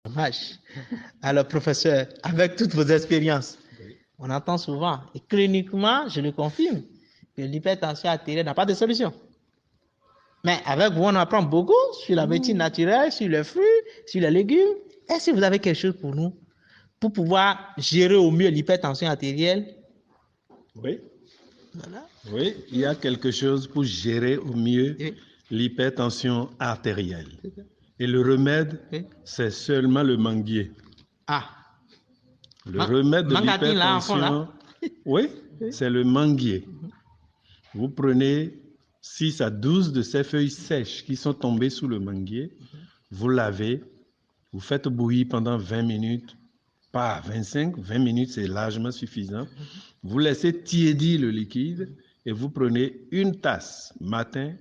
Dommage. Alors, professeur, avec toutes vos expériences, Oui. on entend souvent, et cliniquement, je le confirme, que l'hypertension artérielle n'a pas de solution. Mais avec vous, on apprend beaucoup sur la médecine naturelle, sur les fruits, sur les légumes. Est-ce que vous avez quelque chose pour nous, pour pouvoir gérer au mieux l'hypertension artérielle? Oui. Voilà. Oui, il y a quelque chose pour gérer au mieux Oui. l'hypertension artérielle. Et le remède, Oui. c'est seulement le manguier. Ah, Le remède de mangatine là, en fond l'hypertension, là. oui, c'est le manguier. Vous prenez 6 à 12 de ces feuilles sèches qui sont tombées sous le manguier, vous lavez, vous faites bouillir pendant 20 minutes, pas 25, 20 minutes c'est largement suffisant. Vous laissez tiédir le liquide et vous prenez une tasse matin,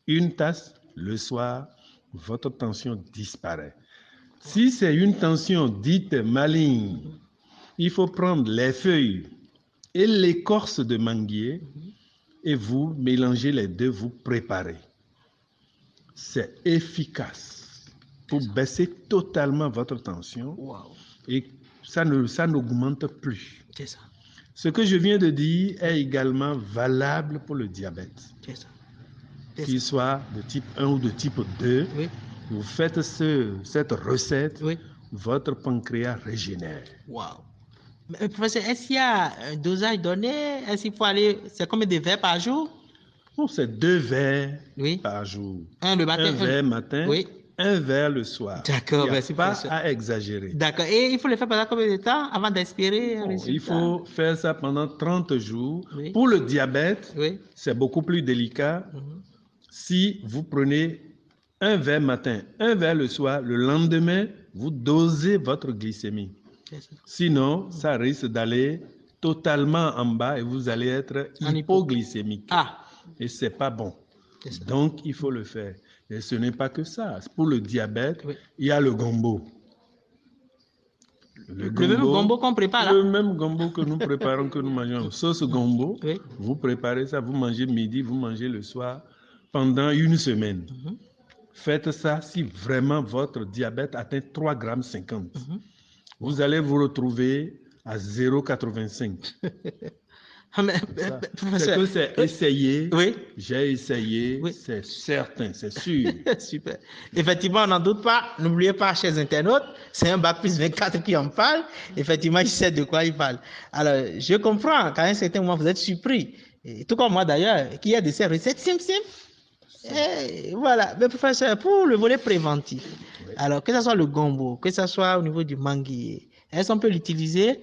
une tasse le soir, votre tension disparaît. Si c'est une tension dite maligne, il faut prendre les feuilles et l'écorce de manguier et vous mélangez les deux, vous préparez. C'est efficace pour baisser totalement votre tension Wow. et ça n'augmente plus. C'est ça. Ce que je viens de dire est également valable pour le diabète. C'est ça. Qu'il soit de type 1 ou de type 2, Oui. vous faites cette recette, Oui. votre pancréas régénère. Wow. Mais, professeur, est-ce qu'il y a un dosage donné? Est-ce qu'il faut aller, c'est combien de verres par jour? Bon, c'est 2 verres Oui. par jour. Un le matin. Un verre matin, Oui. un verre le soir. D'accord, Il n'y a merci, pas professeur. à exagérer. D'accord. Et il faut le faire pendant combien de temps avant d'espérer un Bon, résultat? il faut faire ça pendant 30 jours. Oui. Pour le diabète, Oui. c'est beaucoup plus délicat. Si vous prenez un verre matin, un verre le soir, le lendemain, vous dosez votre glycémie. Sinon, ça risque d'aller totalement en bas et vous allez être hypoglycémique. Ah. Et c'est pas bon. Donc, il faut le faire. Et ce n'est pas que ça. Pour le diabète, Oui. il y a le gombo. Le même gombo qu'on prépare là? Le même gombo que nous préparons, que nous mangeons. Sauce gombo, Oui. vous préparez ça, vous mangez midi, vous mangez le soir pendant une semaine. Faites ça si vraiment votre diabète atteint 3,50 g. Vous allez vous retrouver à 0,85. C'est que c'est essayé. Oui. J'ai essayé. Oui. C'est certain, c'est sûr. Super. Effectivement, on n'en doute pas. N'oubliez pas, chers internautes, c'est un bac plus 24 qui en parle. Effectivement, il sait de quoi il parle. Alors, je comprends qu'à un certain moment, vous êtes surpris, et tout comme moi d'ailleurs, qu'il y a de ces recettes simples. Et voilà. Mais professeur, pour le volet préventif, oui. Alors que ce soit le gombo, que ce soit au niveau du manguier, est-ce qu'on peut l'utiliser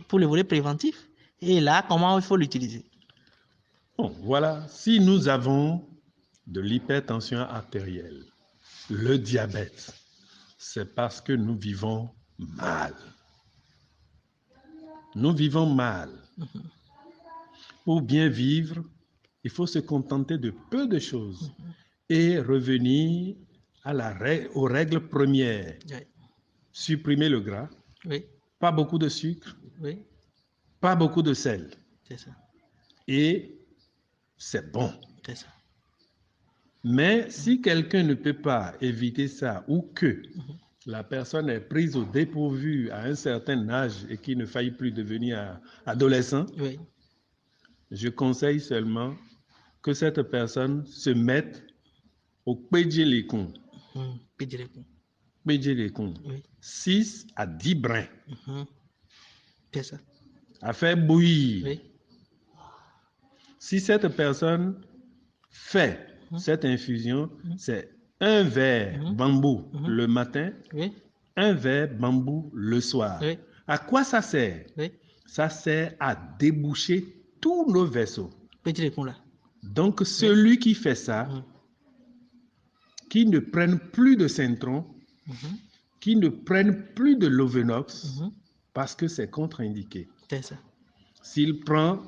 pour le volet préventif? Et là, comment il faut l'utiliser? Bon, voilà. Si nous avons de l'hypertension artérielle, le diabète, c'est parce que nous vivons mal. Nous vivons mal. Pour bien vivre, il faut se contenter de peu de choses et revenir aux règles premières. Oui. Supprimer le gras, oui. Pas beaucoup de sucre, oui. Pas beaucoup de sel. C'est ça. Et c'est bon. C'est ça. Mais si quelqu'un ne peut pas éviter ça ou que la personne est prise au dépourvu à un certain âge et qu'il ne faille plus devenir adolescent, oui. Je conseille seulement que cette personne se mette au pédjelécon. Pédjelécon. Oui. 6 à 10 brins. C'est ça. À faire bouillir. Oui. Si cette personne fait cette infusion, c'est un verre bambou le matin, oui. Un verre bambou le soir. Oui. À quoi ça sert? Oui. Ça sert à déboucher tous nos vaisseaux. Donc, celui qui fait ça, qui ne prenne plus de Centron, qui ne prenne plus de Lovenox, parce que c'est contre-indiqué. C'est ça. S'il prend,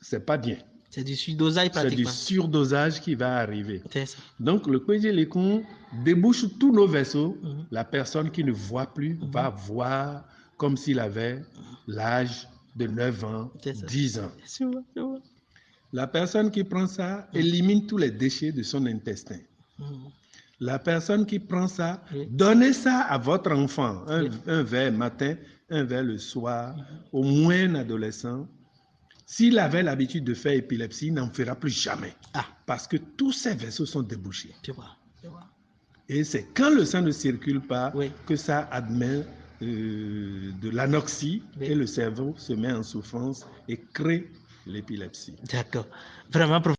c'est pas bien. C'est du surdosage pratiquement. C'est du surdosage qui va arriver. C'est ça. Donc, le pédjelécon débouche tous nos vaisseaux. La personne qui ne voit plus va voir comme s'il avait l'âge de 9 ans, 10 ans. C'est vrai. La personne qui prend ça élimine tous les déchets de son intestin. La personne qui prend ça, Oui. donnez ça à votre enfant, un verre matin, un verre le soir, au moins un adolescent. S'il avait l'habitude de faire épilepsie, il n'en fera plus jamais. Ah, Parce que tous ces vaisseaux sont débouchés. tu vois, tu vois. Et c'est quand le sang ne circule pas Oui. que ça admet de l'anoxie Oui. et le cerveau se met en souffrance et crée l'épilepsie. D'accord. Vraiment,